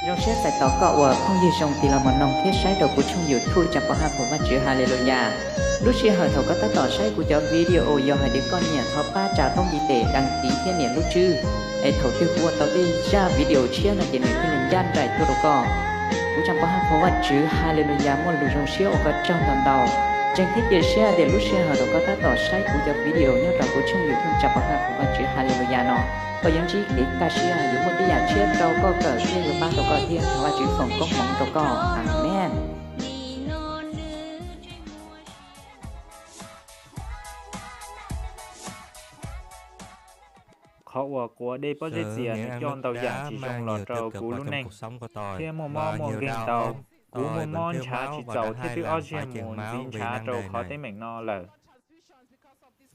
Trong sách phải tỏ cọ và không gì trong thì là một nòng thiết sái đầu của trong YouTube chạm vào hai của văn chữ Hallelujah. Lúc chia hỏi thầu có tác tỏ sái của cho video do hai đứa con nhà thọ ba trả thông di tệ đăng ký thiên niệm lúc chư. Ai thầu tiêu của tao đi ra video chia là chỉ nên khi nên gian đại tôi đâu có. Của chạm vào hai của văn chữ Hallelujah một lũ trong xíu và trong tầm đầu. Tranh thiết chia sẻ để lúc chia hỏi thầu có tác tỏ sái của cho video nhớ đầu của trong YouTube chạm vào hai của văn chữ Hallelujah nó. Có những chi để ca sĩ dùng một cái dạng chết đâu có cỡ thiên người ba đâu có thiên và chữ phòng có mong đâu có amen. Khó của đây có rất gì cho tàu dạng chỉ trong lọt trâu cú lúc này thế mò ghiền tàu cú mò chả chỉ tàu thế thứ ở trên muốn dính chả trâu khó tới mình no lờ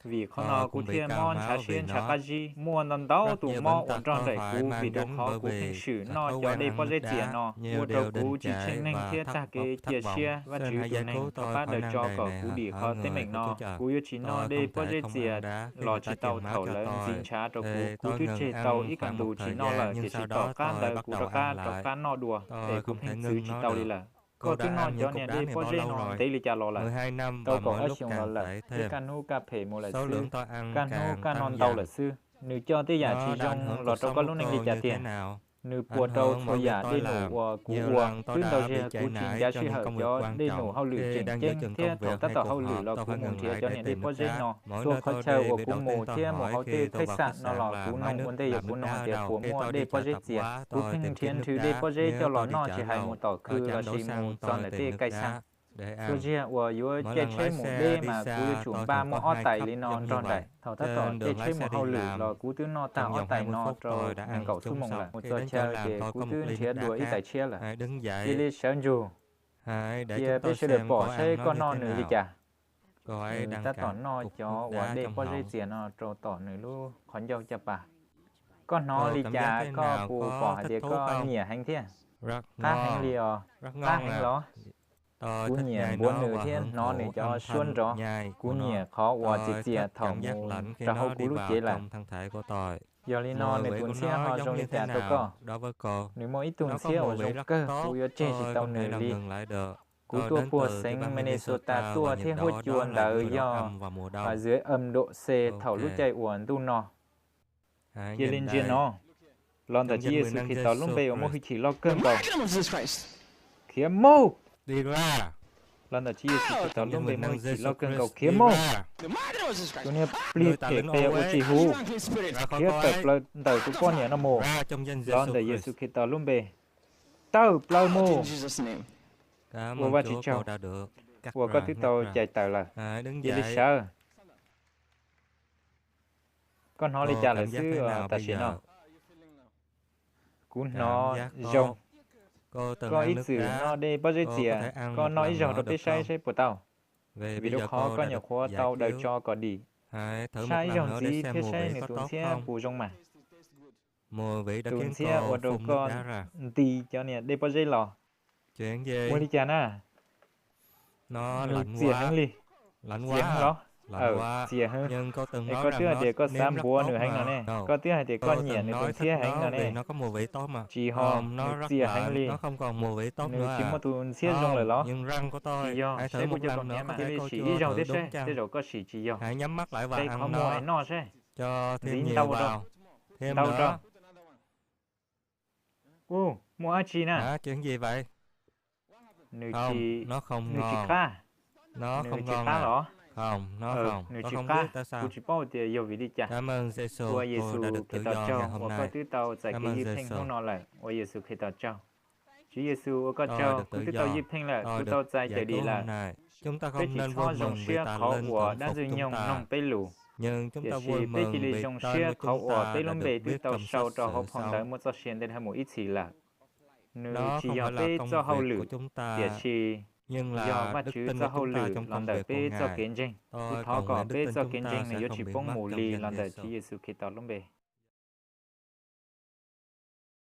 vì khó nó cú thiên mò chả xuyên chả cái gì mua nón tàu tụ mò ổn tròn đầy cú vì được khó cú hình sử nó cho đây có rất gì nó mua trâu cú chỉ trên nền thiết ta cái chia chia và chữ tụ nền tàu phát đời cho cỏ cú đi khó tới mình nó cú yêu chỉ nó đây có rất gì lò chỉ tàu thầu lớn dính chả trâu cú thứ chế tàu ít càng đủ chỉ nó là chỉ tàu cá đời cú tàu cá nó đùa để cú hình sử chỉ tàu đi là có thứ nó cho nên đi có dễ nó tí lì chả lo là tàu có ở trường nó là cái cano cà phê một là sư cano canon tàu là sư nếu cho tới giả chỉ trong lọt tàu có lúc này đi trả tiền nếu bùa tàu cho giả đi nổ cú uang tuyến tàu xe cú chính giá suy hợp cho đi nổ hao lử chỉnh chênh thế thầu tất tàu hao lử là cú mồm thiệt cho nên đi có dễ nó số khó chơi của cú mồm thiệt một hao tê khách sạn nó là cú nông vấn đề của cú nông thiệt của mua đi có dễ gì cú kinh thiên thứ đi có dễ cho lọ nó chỉ hay một tàu cứ là chỉ một chọn là tê cây sang tôi chỉ của yếu chơi một đê mà cú chủ ba mỏ ót tài lên non tròn đầy thầu tất tỏ chơi một hao lử là cú thứ nó tạo ót tài nó rồi anh cậu thu mong là một trò chơi để cú thứ chia đuổi tài chia là đi lên sáng dù kia biết sẽ được bỏ xe con non nữa gì chả ta tỏ nó cho quả đê có dây tiền nó trò tỏ nữa luôn khoản dâu chập à con nó đi chả có bù bỏ thì có nhỉ hành thế khác hành liò khác hành đó cú nhỉ buồn nửa thiên nó để cho xuân rõ cú nhỉ khó hòa chỉ thầu mù ra hậu cú lúc chế là giờ li nó để tuần xe họ trong đi trả tôi có nếu mỗi tuần xe ở trong cơ cú yo trên chỉ tàu nửa đi cú tua bùa xanh Minnesota tua thiên hốt chuồn đã do ở dưới âm độ C thầu lúc chạy uốn tu nó kia lên trên nó lon tại chia sự khi tàu lúc bây ở một chỉ lo cơn cầu kiếm mô đi ra lần đầu tiên sự tàu lúc bây mới chỉ lo cơn cầu kiếm mô tôi nghe pli thể pe ô chỉ hu kia tập lần đầu tôi con nhớ nó mồ lần đầu Giêsu khi tàu lúc bây tàu plau mô vô va chỉ chào vô có thứ tàu chạy tàu là gì đi sợ con nó đi trả lại xứ ta chỉ nó cún nó rong có ít sự nó đi bao nhiêu tiền con nói rằng nó biết sai của tao vì lúc khó có nhiều khó tao đều cho có đi sai rằng gì thế sai này tuần xe bù rong mà tuần xe ở đâu con tì cho nè đi bao nhiêu lò chuyện gì mua đi chả na nó lạnh quá đó chia hơn nhưng có từng có thứ để có sam búa nữa hành nó nè có thứ để có nhẹ nữa còn chia hành nó nè nó có mùi vị tốt mà chỉ họ nó chia hành đi nó không còn mùi vị tốt nữa chỉ một tuần chia rong rồi đó nhưng răng của tôi hãy thử một lần nữa mà hãy chỉ rong thế rồi có chỉ rong hãy nhắm mắt lại và ăn nó sẽ cho thêm nhiều vào thêm nữa mua ai chi nè chuyện gì vậy không nó không ngon nó không ngon à không, nó không, tôi không biết tại sao. Cảm ơn Giêsu, tôi đã được tự do ngày hôm nay. Cảm ơn Giêsu. Chúa Giêsu có cho, tôi tự do tôi tự giải chạy đi là chúng ta không nên vui mừng vì ta lên thuận phục chúng ta. Nhưng chúng ta vui mừng vì tên của chúng ta đã được biết trong sách sự sống. Nó không phải là công việc của chúng ta, nhưng là đức tin của chúng ta trong công việc của Ngài. Tôi cầu nguyện đức tin chúng ta sẽ không bị mất trong